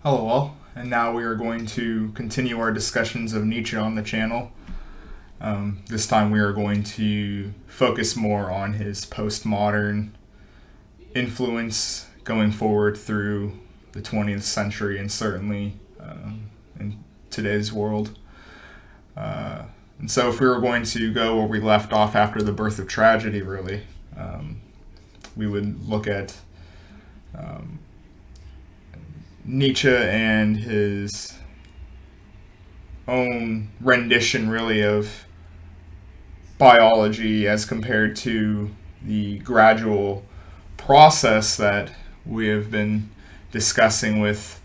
Hello all, and now we are going to continue our discussions of Nietzsche on the channel. This time we are going to focus more on his postmodern influence going forward through the 20th century and certainly in today's world. And so if we were going to go where we left off after the birth of tragedy, really, we would look at Nietzsche and his own rendition, really, of biology as compared to the gradual process that we have been discussing with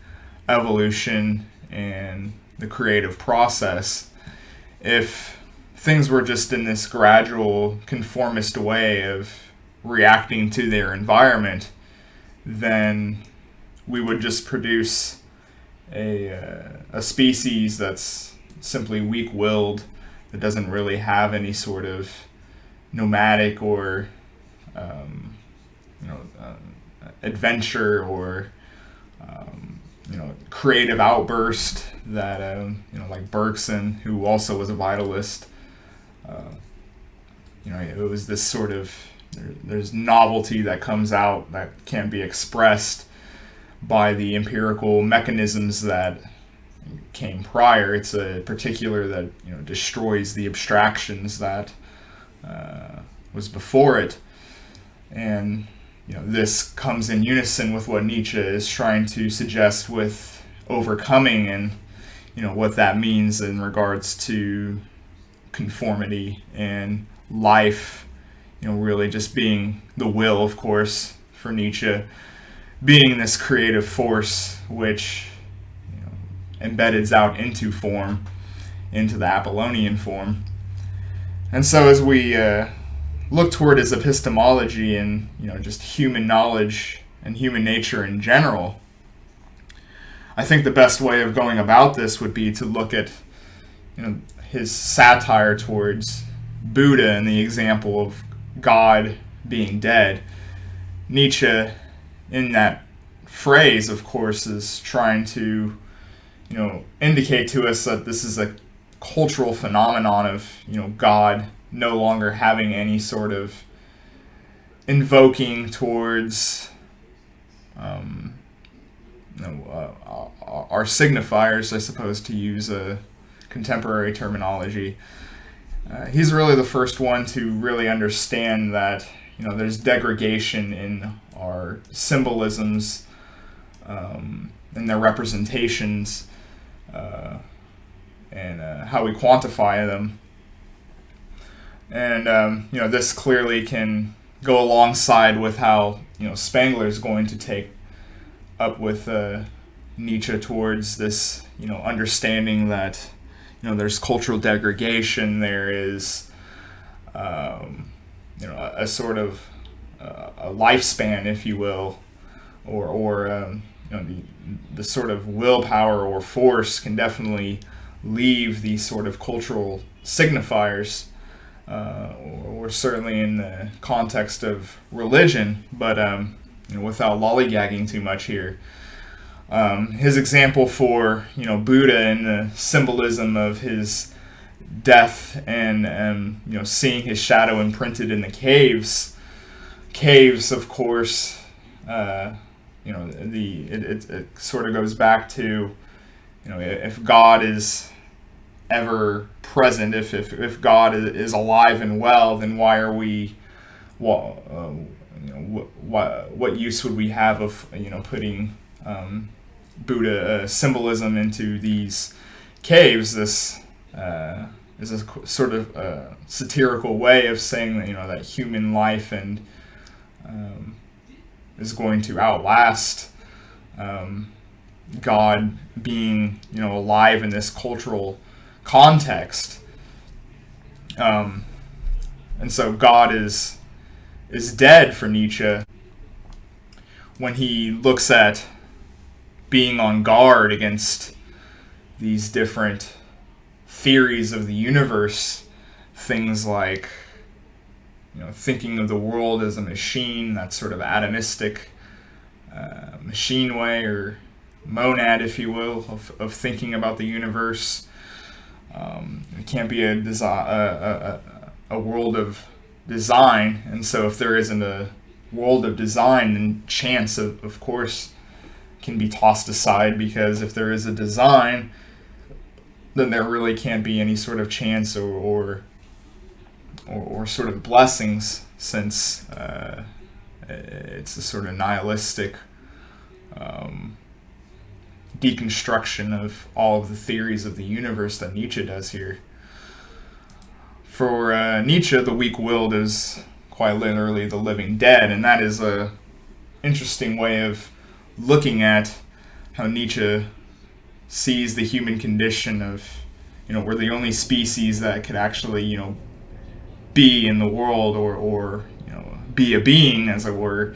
evolution and the creative process. If things were just in this gradual conformist way of reacting to their environment, then we would just produce a species that's simply weak-willed, that doesn't really have any sort of nomadic or adventure or creative outburst that like Bergson, who also was a vitalist. It was this sort of there's novelty that comes out that can't be expressed by the empirical mechanisms that came prior. It's a particular that destroys the abstractions that was before it, and this comes in unison with what Nietzsche is trying to suggest with overcoming, and what that means in regards to conformity and life. Really just being the will, of course, for Nietzsche, being this creative force which embeds out into form, into the Apollonian form. And so as we look toward his epistemology and just human knowledge and human nature in general, I think the best way of going about this would be to look at his satire towards Buddha and the example of God being dead. Nietzsche, in that phrase, of course, is trying to indicate to us that this is a cultural phenomenon of God no longer having any sort of invoking towards our signifiers, I suppose, to use a contemporary terminology. He's really the first one to really understand that there's degradation in our symbolisms and their representations and how we quantify them. And this clearly can go alongside with how Spengler is going to take up with Nietzsche towards this understanding that there's cultural degradation, there is a sort of a lifespan, if you will, or the sort of willpower or force can definitely leave these sort of cultural signifiers, or certainly in the context of religion, but without lollygagging too much here. His example for Buddha and the symbolism of his death and seeing his shadow imprinted in the caves, of course, it sort of goes back to if God is ever present, if God is alive and well, then why are we what use would we have of putting Buddha symbolism into these caves? This is a sort of satirical way of saying that that human life and is going to outlast God being alive in this cultural context, and so God is dead for Nietzsche when he looks at being on guard against these different theories of the universe, things like thinking of the world as a machine, that sort of atomistic machine way, or monad, if you will, of thinking about the universe. It can't be a world of design, and so if there isn't a world of design, then chance, of course, can be tossed aside, because if there is a design, then there really can't be any sort of chance or sort of blessings, since it's a sort of nihilistic deconstruction of all of the theories of the universe that Nietzsche does here. For Nietzsche, the weak-willed is quite literally the living dead, and that is a interesting way of looking at how Nietzsche sees the human condition of, we're the only species that could actually, be in the world, or be a being, as it were,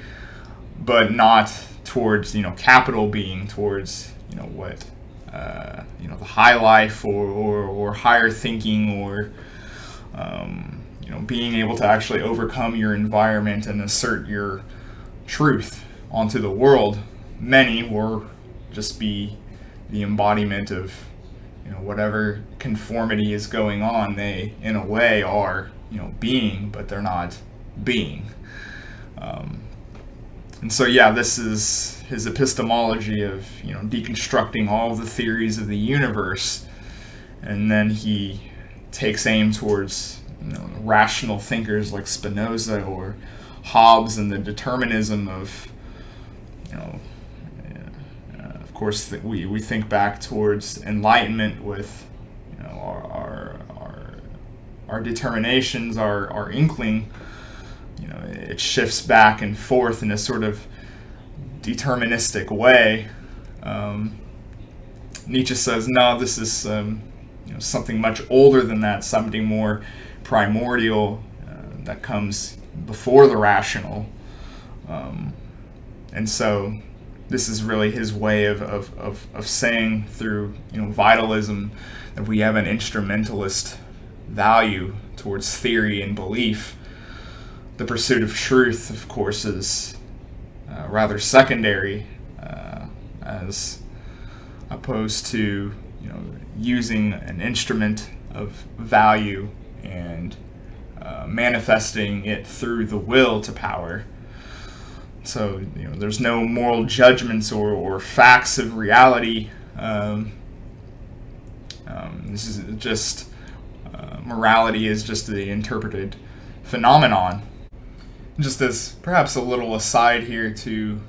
but not towards, capital being, towards, what, the high life, or higher thinking, or, being able to actually overcome your environment and assert your truth onto the world. Many will just be the embodiment of, whatever conformity is going on. They, in a way, are, being, but they're not being. And so, this is his epistemology of, deconstructing all of the theories of the universe, and then he takes aim towards, rational thinkers like Spinoza or Hobbes, and the determinism of, of course, we think back towards Enlightenment with, our determinations, our inkling. It shifts back and forth in a sort of deterministic way. Nietzsche says, no, this is something much older than that, something more primordial that comes before the rational. And so this is really his way of saying through vitalism that we have an instrumentalist value towards theory and belief. The pursuit of truth, of course, is rather secondary, as opposed to using an instrument of value and manifesting it through the will to power. So there's no moral judgments or facts of reality. This is just morality is just the interpreted phenomenon. Just as perhaps a little aside here to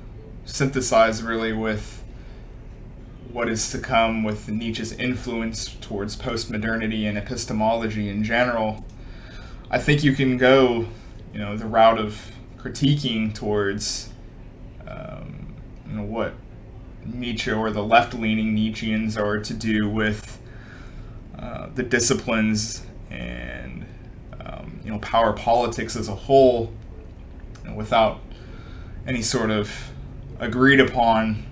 synthesize really with what is to come with Nietzsche's influence towards postmodernity and epistemology in general, I think you can go, the route of critiquing towards, what Nietzsche or the left-leaning Nietzscheans are to do with the disciplines and, power politics as a whole, without any sort of agreed upon,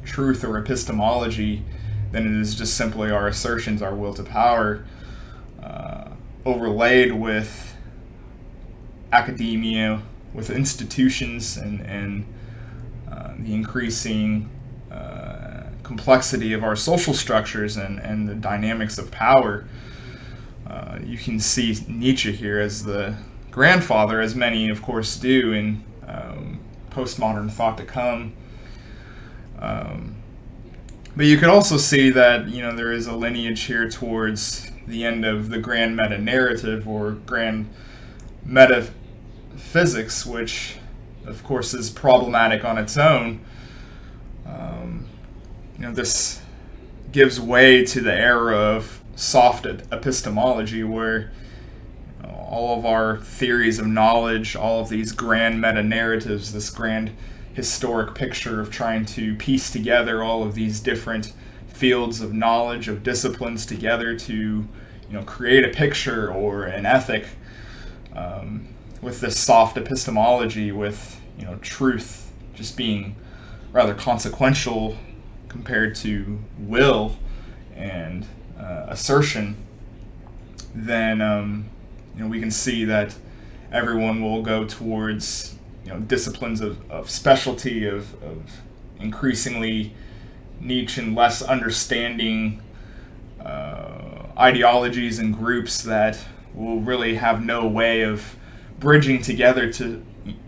truth or epistemology. Then it is just simply our assertions, our will to power, overlaid with academia, with institutions, and the increasing complexity of our social structures and the dynamics of power. You can see Nietzsche here as the grandfather, as many, of course, do in postmodern thought to come. But you could also see that, there is a lineage here towards the end of the grand meta-narrative or grand metaphysics, which, of course, is problematic on its own. This gives way to the era of soft epistemology, where all of our theories of knowledge, all of these grand meta-narratives, this grand historic picture of trying to piece together all of these different fields of knowledge, of disciplines together to, create a picture or an ethic, with this soft epistemology, with, truth just being rather consequential compared to will and assertion, then we can see that everyone will go towards disciplines of specialty, of increasingly niche and less understanding ideologies and groups that will really have no way of bridging together to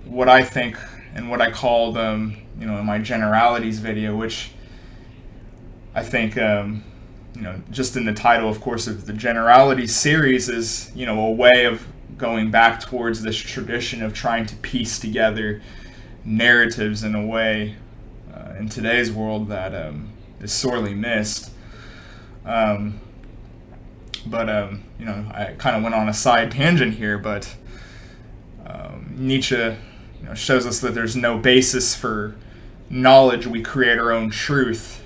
what I think and what I called, in my generalities video, which I think, just in the title, of course, of the generalities series is, a way of going back towards this tradition of trying to piece together narratives in a way in today's world that is sorely missed. I kind of went on a side tangent here, but Nietzsche shows us that there's no basis for knowledge. We create our own truth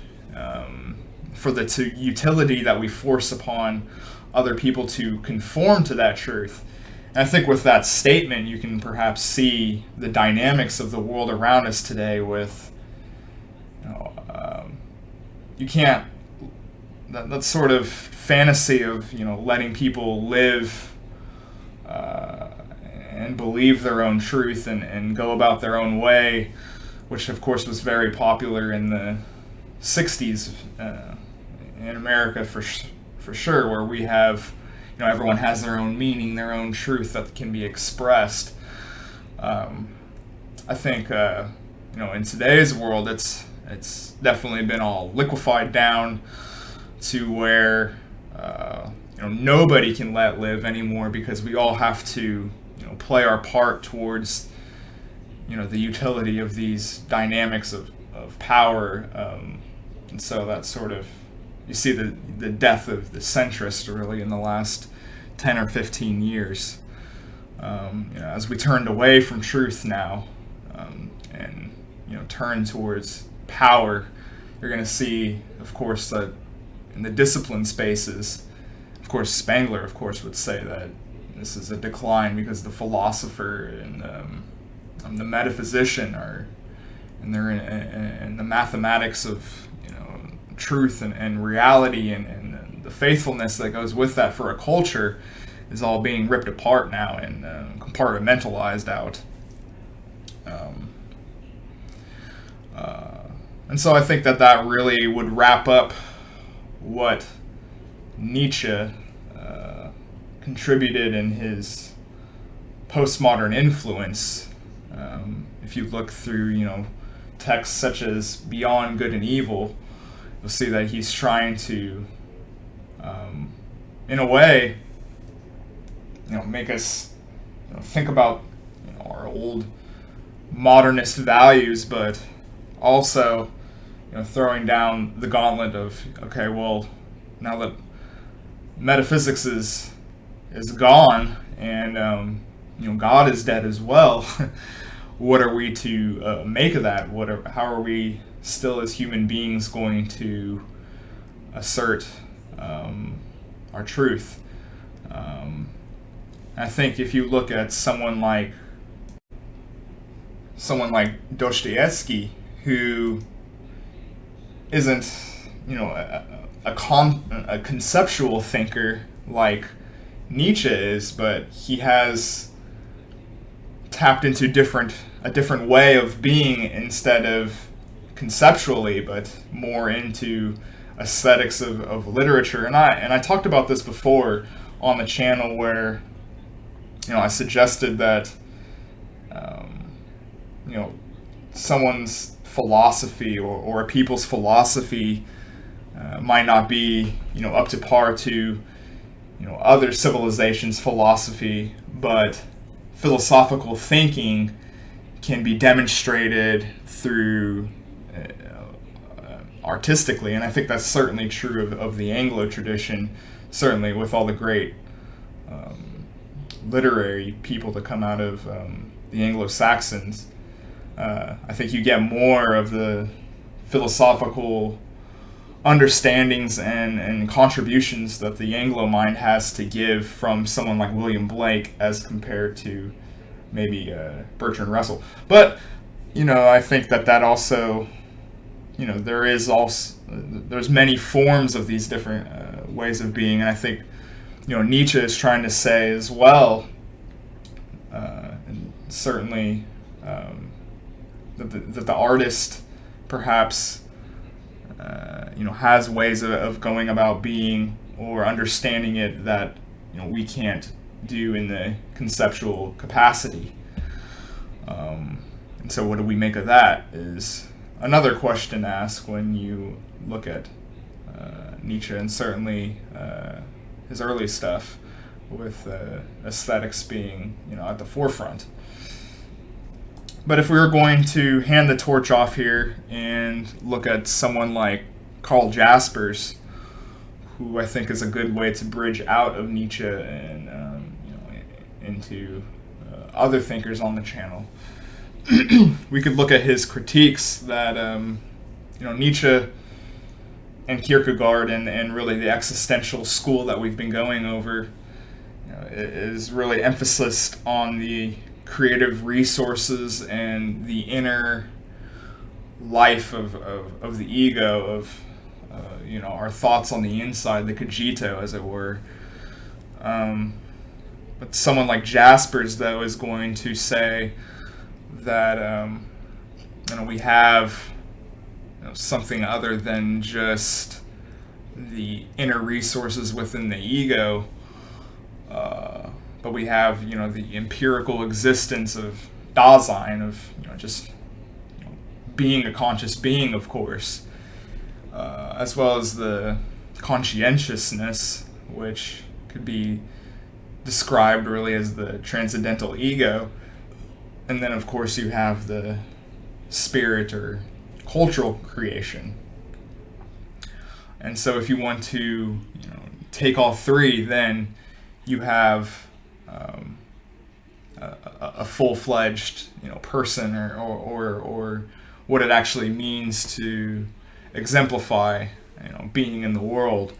for the utility that we force upon other people to conform to that truth. And I think with that statement, you can perhaps see the dynamics of the world around us today with, you can't, that sort of fantasy of, letting people live and believe their own truth and go about their own way, which of course was very popular in the 60s in America for sure, where we have, everyone has their own meaning, their own truth that can be expressed. I think, in today's world, it's definitely been all liquefied down to where, nobody can let live anymore, because we all have to, play our part towards, the utility of these dynamics of power. And so that's sort of, you see the death of the centrist really in the last 10 or 15 years. As we turned away from truth now, and turn towards power, you're going to see, of course, that in the discipline spaces, of course, Spengler, of course, would say that this is a decline because the philosopher and the metaphysician and they're in the mathematics of truth and reality and the faithfulness that goes with that for a culture is all being ripped apart now and compartmentalized out. And so I think that really would wrap up what Nietzsche contributed in his postmodern influence. If you look through, texts such as Beyond Good and Evil, you'll see that he's trying to, in a way, make us think about our old modernist values, but also throwing down the gauntlet of, okay, well, now that metaphysics is gone and God is dead as well, what are we to make of that? How are we still as human beings going to assert our truth? I think if you look at someone like Dostoevsky, who isn't a conceptual thinker like Nietzsche is, but he has tapped into a different way of being instead of conceptually, but more into aesthetics of literature. And I talked about this before on the channel, where I suggested that someone's philosophy or a people's philosophy might not be up to par to other civilizations' philosophy, but philosophical thinking can be demonstrated through artistically, and I think that's certainly true of the Anglo tradition, certainly with all the great literary people that come out of the Anglo-Saxons. I think you get more of the philosophical understandings and contributions that the Anglo mind has to give from someone like William Blake as compared to maybe Bertrand Russell. But I think that also there's many forms of these different ways of being, and I think Nietzsche is trying to say as well, and certainly that the artist perhaps has ways of going about being or understanding it that we can't do in the conceptual capacity. And so what do we make of that is another question to ask when you look at Nietzsche, and certainly his early stuff, with aesthetics being at the forefront. But if we were going to hand the torch off here and look at someone like Karl Jaspers, who I think is a good way to bridge out of Nietzsche and into other thinkers on the channel, we could look at his critiques that Nietzsche and Kierkegaard and really the existential school that we've been going over is really emphasis on the creative resources and the inner life of the ego, of our thoughts on the inside, the cogito, as it were. But someone like Jaspers, though, is going to say that we have something other than just the inner resources within the ego, but we have the empirical existence of Dasein, of just being a conscious being, of course, as well as the conscientiousness, which could be described really as the transcendental ego. And then, of course, you have the spirit or cultural creation. And so if you want to take all three, then you have a full-fledged person, or what it actually means to exemplify being in the world,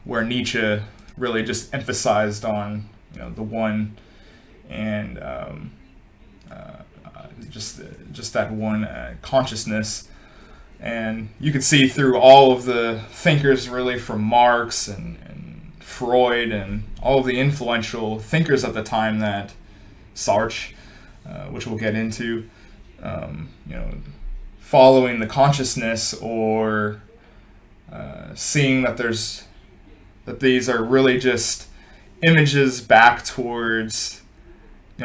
where Nietzsche really just emphasized on the one, and just that one consciousness. And you can see through all of the thinkers, really, from Marx and Freud and all of the influential thinkers at the time, that Sartre, which we'll get into, following the consciousness, or seeing that these are really just images back towards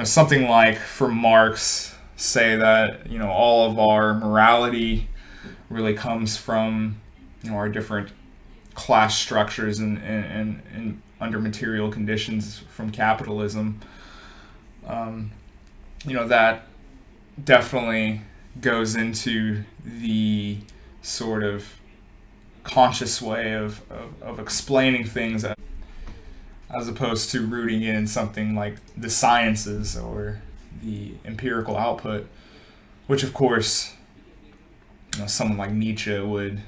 something like, for Marx, say that all of our morality really comes from our different class structures and under material conditions from capitalism. That definitely goes into the sort of conscious way of explaining things, as opposed to rooting in something like the sciences or the empirical output, which, of course, someone like Nietzsche would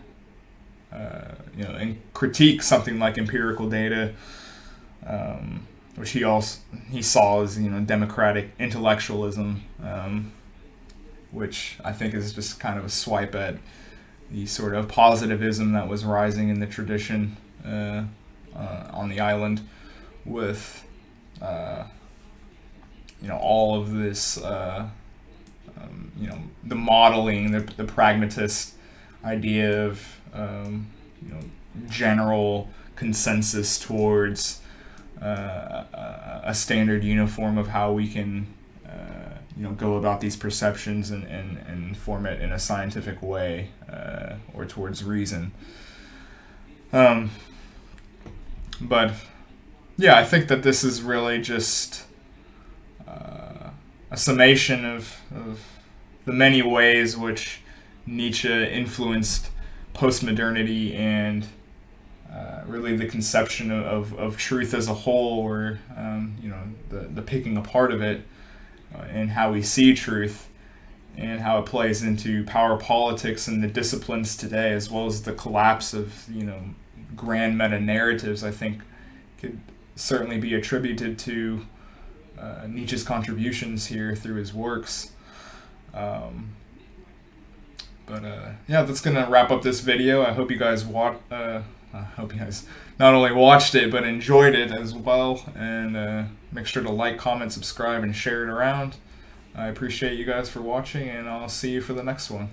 and critique something like empirical data, which he saw as democratic intellectualism, which I think is just kind of a swipe at the sort of positivism that was rising in the tradition on the island, with all of this the modeling, the pragmatist idea of general consensus towards a standard uniform of how we can go about these perceptions and form it in a scientific way, or towards reason. But yeah, I think that this is really just a summation of the many ways which Nietzsche influenced postmodernity and really the conception of truth as a whole, or the picking apart of it, and how we see truth, and how it plays into power politics and the disciplines today, as well as the collapse of grand meta narratives. I think could certainly be attributed to Nietzsche's contributions here through his works. Yeah, that's gonna wrap up this video. I hope you guys not only watched it, but enjoyed it as well. And make sure to like, comment, subscribe, and share it around. I appreciate you guys for watching, and I'll see you for the next one.